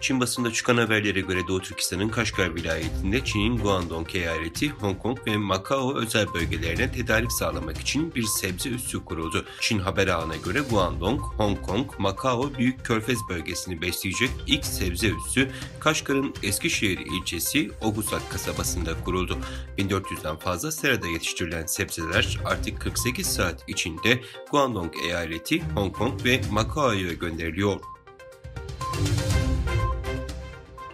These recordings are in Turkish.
Çin basında çıkan haberlere göre Doğu Türkistan'ın Kaşgar vilayetinde Çin'in Guangdong eyaleti, Hong Kong ve Macao özel bölgelerine tedarik sağlamak için bir sebze üssü kuruldu. Çin haber ağına göre Guangdong, Hong Kong, Macao Büyük Körfez bölgesini besleyecek ilk sebze üssü Kaşgar'ın Eskişehir ilçesi Ogusak kasabasında kuruldu. 1400'den fazla serada yetiştirilen sebzeler artık 48 saat içinde Guangdong eyaleti, Hong Kong ve Macao'ya gönderiliyor.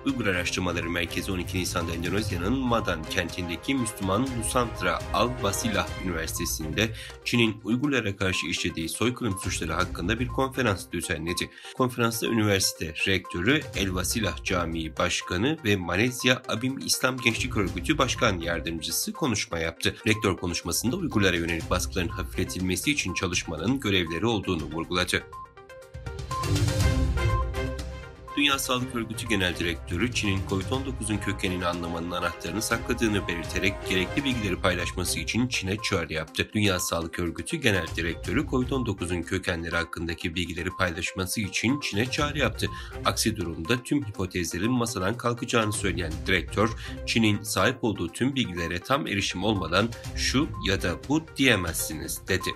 Uygur Araştırmaları Merkezi 12 Nisan'da Endonezya'nın Madan kentindeki Müslüman Nusantara Al-Wasilah Üniversitesi'nde Çin'in Uygurlara karşı işlediği soykırım suçları hakkında bir konferans düzenledi. Konferansta üniversite rektörü El-Wasilah Camii Başkanı ve Malezya Abim İslam Gençlik Örgütü Başkan Yardımcısı konuşma yaptı. Rektör konuşmasında Uygurlara yönelik baskıların hafifletilmesi için çalışmanın görevleri olduğunu vurguladı. Dünya Sağlık Örgütü Genel Direktörü, Çin'in COVID-19'un kökenini anlamanın anahtarını sakladığını belirterek gerekli bilgileri paylaşması için Çin'e çağrı yaptı. Dünya Sağlık Örgütü Genel Direktörü, COVID-19'un kökenleri hakkındaki bilgileri paylaşması için Çin'e çağrı yaptı. Aksi durumda tüm hipotezlerin masadan kalkacağını söyleyen direktör, Çin'in sahip olduğu tüm bilgilere tam erişim olmadan şu ya da bu diyemezsiniz dedi.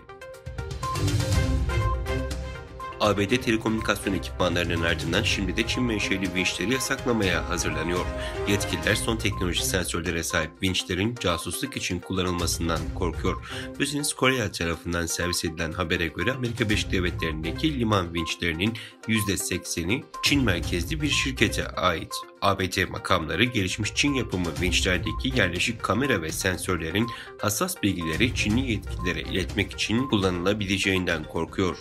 ABD telekomünikasyon ekipmanlarının ardından şimdi de Çin menşeli vinçleri yasaklamaya hazırlanıyor. Yetkililer son teknoloji sensörlere sahip vinçlerin casusluk için kullanılmasından korkuyor. Business Korea tarafından servis edilen habere göre Amerika Birleşik Devletleri'ndeki liman vinçlerinin %80'i Çin merkezli bir şirkete ait. ABD makamları gelişmiş Çin yapımı vinçlerdeki yerleşik kamera ve sensörlerin hassas bilgileri Çinli yetkililere iletmek için kullanılabileceğinden korkuyor.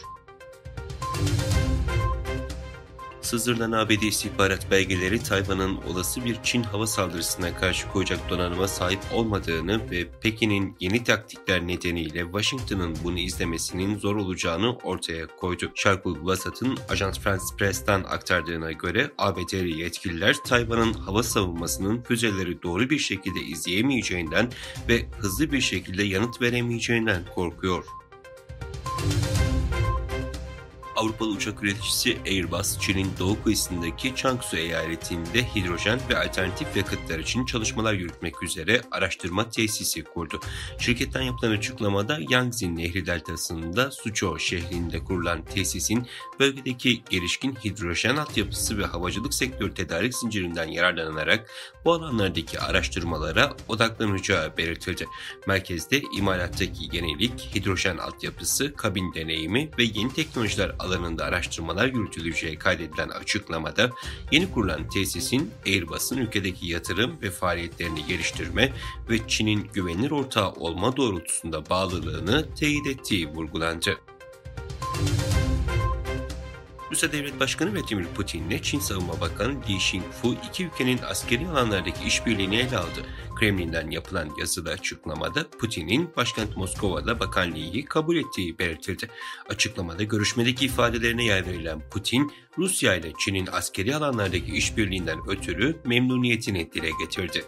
Sızdırılan ABD istihbarat belgeleri Tayvan'ın olası bir Çin hava saldırısına karşı koyacak donanıma sahip olmadığını ve Pekin'in yeni taktikler nedeniyle Washington'ın bunu izlemesinin zor olacağını ortaya koydu. Şarkul Vasat'ın Ajans France Press'ten aktardığına göre ABD'li yetkililer Tayvan'ın hava savunmasının füzeleri doğru bir şekilde izleyemeyeceğinden ve hızlı bir şekilde yanıt veremeyeceğinden korkuyor. Avrupalı uçak üreticisi Airbus, Çin'in doğu kıyısındaki Changsu eyaletinde hidrojen ve alternatif yakıtlar için çalışmalar yürütmek üzere araştırma tesisi kurdu. Şirketten yapılan açıklamada Yangtze Nehri deltasında Suzhou şehrinde kurulan tesisin bölgedeki gelişkin hidrojen altyapısı ve havacılık sektörü tedarik zincirinden yararlanarak bu alanlardaki araştırmalara odaklanacağı belirtildi. Merkezde imalattaki yenilik, hidrojen altyapısı, kabin deneyimi ve yeni teknolojiler alanında araştırmalar yürütüleceği kaydedilen açıklamada yeni kurulan tesisin Airbus'un ülkedeki yatırım ve faaliyetlerini geliştirme ve Çin'in güvenilir ortağı olma doğrultusunda bağlılığını teyit ettiği vurgulandı. Rusya Devlet Başkanı Vladimir Putin ile Çin Savunma Bakanı Li Shingfu iki ülkenin askeri alanlardaki işbirliğini ele aldı. Kremlin'den yapılan yazılı açıklamada Putin'in başkent Moskova'da Bakan Li'yi kabul ettiği belirtildi. Açıklamada görüşmedeki ifadelerine yer verilen Putin, Rusya ile Çin'in askeri alanlardaki işbirliğinden ötürü memnuniyetini dile getirdi.